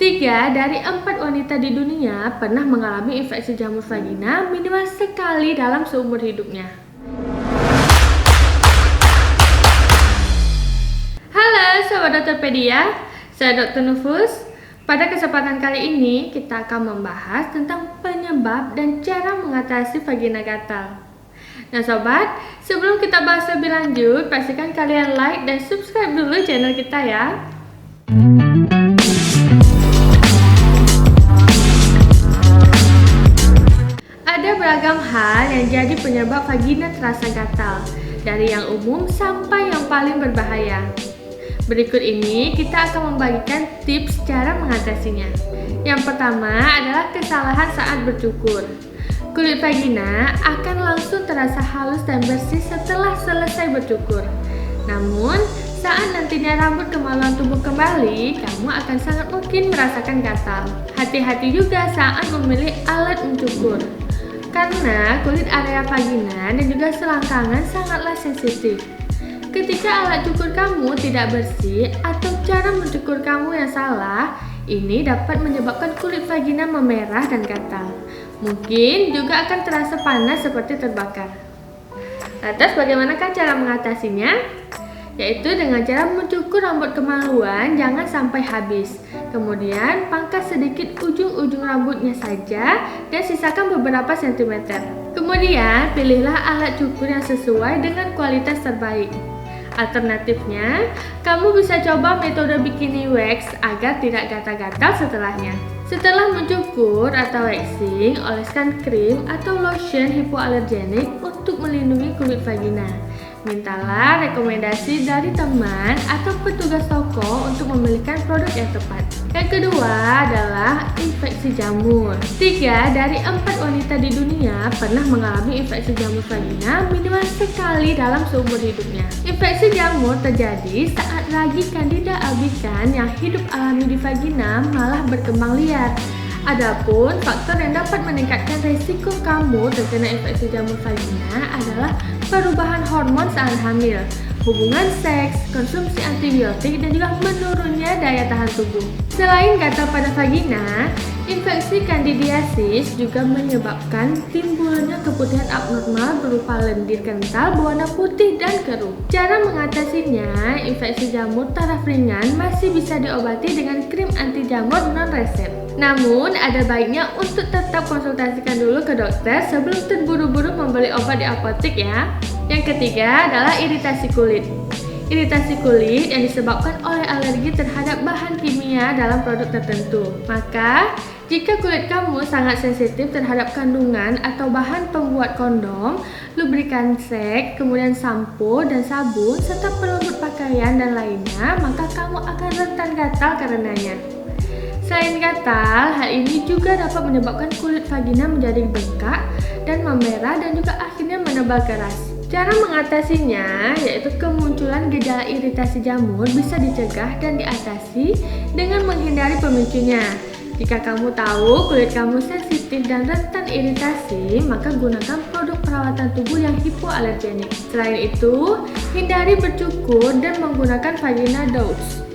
3 dari 4 wanita di dunia pernah mengalami infeksi jamur vagina minimal sekali dalam seumur hidupnya. Halo Sobat Dokterpedia, saya Dr. Nufus. Pada kesempatan kali ini kita akan membahas tentang penyebab dan cara mengatasi vagina gatal. Nah sobat, sebelum kita bahas lebih lanjut, pastikan kalian like dan subscribe dulu channel kita ya. Ada beragam hal yang jadi penyebab vagina terasa gatal, dari yang umum sampai yang paling berbahaya. Berikut ini kita akan membagikan tips cara mengatasinya. Yang pertama adalah kesalahan saat bercukur. Kulit vagina akan langsung terasa halus dan bersih setelah selesai bercukur. Namun, saat nantinya rambut kemaluan tumbuh kembali, kamu akan sangat mungkin merasakan gatal. Hati-hati juga saat memilih alat mencukur, karena kulit area vagina dan juga selangkangan sangatlah sensitif. Ketika alat cukur kamu tidak bersih atau cara mencukur kamu yang salah, ini dapat menyebabkan kulit vagina memerah dan gatal. Mungkin juga akan terasa panas seperti terbakar. Lantas bagaimanakah cara mengatasinya? Yaitu dengan cara mencukur rambut kemaluan jangan sampai habis. Kemudian pangkas sedikit ujung-ujung rambutnya saja dan sisakan beberapa sentimeter. Kemudian pilihlah alat cukur yang sesuai dengan kualitas terbaik. Alternatifnya, kamu bisa coba metode bikini wax agar tidak gatal-gatal setelahnya. Setelah mencukur atau waxing, oleskan krim atau lotion hipoalergenik untuk melindungi kulit vagina. Mintalah rekomendasi dari teman atau petugas toko untuk memilihkan produk yang tepat. Yang kedua adalah infeksi jamur. 3 dari 4 wanita di dunia pernah mengalami infeksi jamur vagina minimal sekali dalam seumur hidupnya. Infeksi jamur terjadi saat ragi Candida albicans yang hidup alami di vagina malah berkembang liar. Adapun faktor yang dapat meningkatkan risiko kamu terkena infeksi jamur vagina adalah perubahan hormon saat hamil, hubungan seks, konsumsi antibiotik, dan juga menurunnya daya tahan tubuh. Selain gatal pada vagina, infeksi kandidiasis juga menyebabkan timbulnya keputihan abnormal berupa lendir kental berwarna putih dan keruh. Cara mengatasinya, infeksi jamur taraf ringan masih bisa diobati dengan krim anti jamur non-resep. Namun, ada baiknya untuk tetap konsultasikan dulu ke dokter sebelum terburu-buru membeli obat di apotek ya. Yang ketiga adalah iritasi kulit. Iritasi kulit yang disebabkan oleh alergi terhadap bahan kimia dalam produk tertentu. Maka, jika kulit kamu sangat sensitif terhadap kandungan atau bahan pembuat kondom, lubrikan seks, kemudian sampo dan sabun, serta pelembut pakaian dan lainnya, maka kamu akan rentan gatal karenanya. Selain gatal, hal ini juga dapat menyebabkan kulit vagina menjadi bengkak dan memerah dan juga akhirnya menebal keras. Cara mengatasinya yaitu kemunculan gejala iritasi jamur bisa dicegah dan diatasi dengan menghindari pemicunya. Jika kamu tahu kulit kamu sensitif dan rentan iritasi, maka gunakan produk perawatan tubuh yang hipoalergenik. Selain itu, hindari bercukur dan menggunakan vagina douche.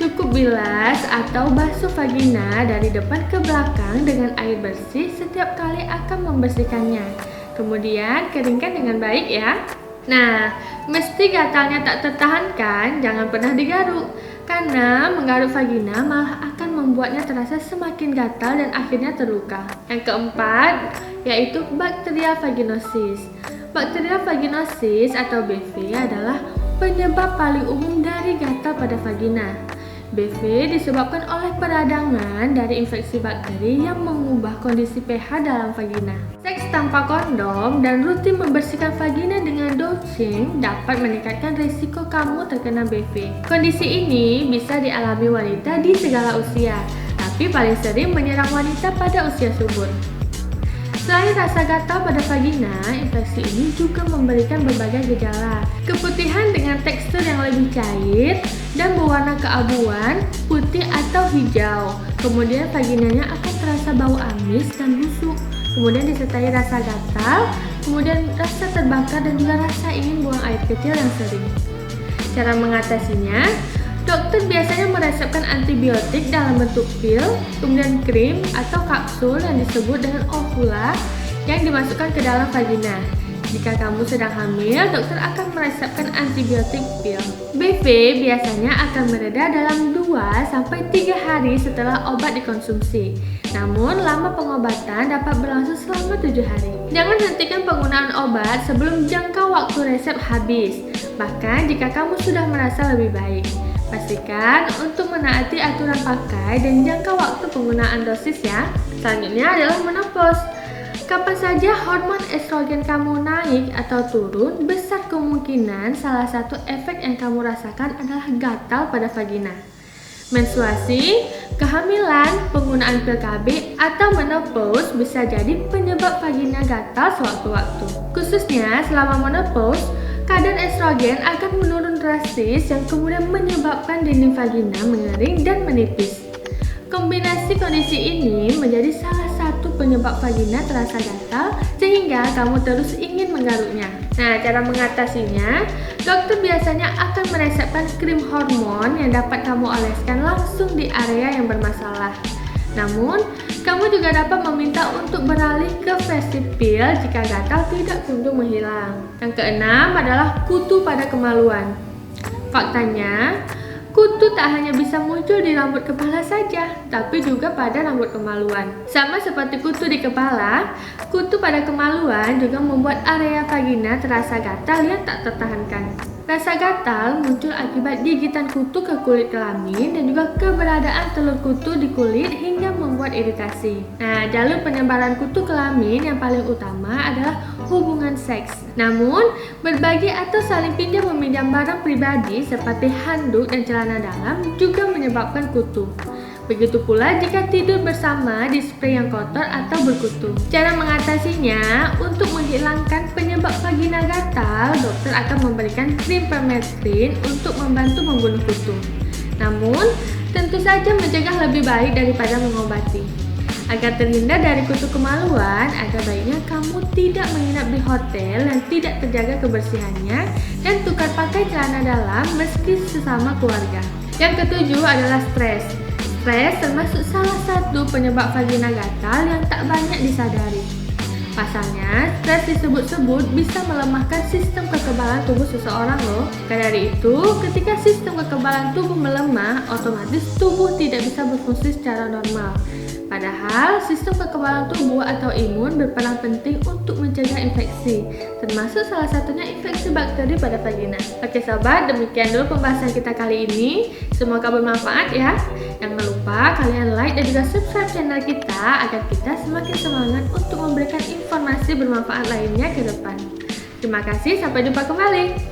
Cukup bilas atau basuh vagina dari depan ke belakang dengan air bersih setiap kali akan membersihkannya. Kemudian keringkan dengan baik ya. Nah, meski gatalnya tak tertahankan, jangan pernah digaruk. Karena menggaruk vagina malah akan membuatnya terasa semakin gatal dan akhirnya terluka. Yang keempat, yaitu Bacterial vaginosis. Bacterial vaginosis atau BV adalah penyebab paling umum dari gatal pada vagina. BV disebabkan oleh peradangan dari infeksi bakteri yang mengubah kondisi pH dalam vagina. Seks tanpa kondom dan rutin membersihkan vagina dengan douching dapat meningkatkan risiko kamu terkena BV. Kondisi ini bisa dialami wanita di segala usia, tapi paling sering menyerang wanita pada usia subur. Selain rasa gatal pada vagina, infeksi ini juga memberikan berbagai gejala. Keputihan dengan tekstur yang lebih cair dan berwarna keabuan, putih atau hijau. Kemudian vaginanya akan terasa bau amis dan busuk. Kemudian disertai rasa gatal, kemudian rasa terbakar dan juga rasa ingin buang air kecil yang sering. Cara mengatasinya, Dokter biasanya meresepkan antibiotik dalam bentuk pil, kemudian krim atau kapsul yang disebut dengan ovula yang dimasukkan ke dalam vagina. Jika kamu sedang hamil, dokter akan meresepkan antibiotik pil. BV biasanya akan mereda dalam 2-3 hari setelah obat dikonsumsi. Namun, lama pengobatan dapat berlangsung selama 7 hari. Jangan hentikan penggunaan obat sebelum jangka waktu resep habis, bahkan jika kamu sudah merasa lebih baik. Pastikan untuk menaati aturan pakai dan jangka waktu penggunaan dosis ya. Selanjutnya adalah menopause. Kapan saja hormon estrogen kamu naik atau turun, besar kemungkinan salah satu efek yang kamu rasakan adalah gatal pada vagina. Menstruasi, kehamilan, penggunaan pil KB, atau menopause bisa jadi penyebab vagina gatal sewaktu-waktu. Khususnya selama menopause, kadar estrogen akan menurun drastis yang kemudian menyebabkan dinding vagina mengering dan menipis. Kombinasi kondisi ini menjadi salah satu penyebab vagina terasa gatal sehingga kamu terus ingin menggaruknya. Nah, cara mengatasinya, dokter biasanya akan meresepkan krim hormon yang dapat kamu oleskan langsung di area yang bermasalah. Namun, kamu juga dapat meminta untuk beralih ke versi pil jika gatal tidak kunjung menghilang. Yang keenam adalah kutu pada kemaluan. Faktanya, kutu tak hanya bisa muncul di rambut kepala saja, tapi juga pada rambut kemaluan. Sama seperti kutu di kepala, kutu pada kemaluan juga membuat area vagina terasa gatal yang tak tertahankan. Rasa gatal muncul akibat gigitan kutu ke kulit kelamin dan juga keberadaan telur kutu di kulit hingga membuat iritasi. Nah, jalur penyebaran kutu kelamin yang paling utama adalah hubungan seks. Namun, berbagi atau saling pinjam meminjam barang pribadi seperti handuk dan celana dalam juga menyebabkan kutu. Begitu pula jika tidur bersama di spray yang kotor atau berkutu. Cara mengatasinya, untuk menghilangkan penyebab vagina gatal, dokter akan memberikan krim permethrin untuk membantu membunuh kutu. Namun, tentu saja mencegah lebih baik daripada mengobati. Agar terhindar dari kutu kemaluan, ada baiknya kamu tidak menginap di hotel yang tidak terjaga kebersihannya dan tukar pakai celana dalam meski sesama keluarga. Yang ketujuh adalah stres. Stres termasuk salah satu penyebab vagina gatal yang tak banyak disadari. Pasalnya, stres disebut-sebut bisa melemahkan sistem kekebalan tubuh seseorang loh. Karena dari itu, ketika sistem kekebalan tubuh melemah, otomatis tubuh tidak bisa berfungsi secara normal. Padahal, sistem kekebalan tubuh atau imun berperan penting untuk mencegah infeksi, termasuk salah satunya infeksi bakteri pada vagina. Oke sobat, demikian dulu pembahasan kita kali ini. Semoga bermanfaat ya. Jangan lupa kalian like dan juga subscribe channel kita agar kita semakin semangat untuk memberikan informasi bermanfaat lainnya ke depan. Terima kasih, sampai jumpa kembali.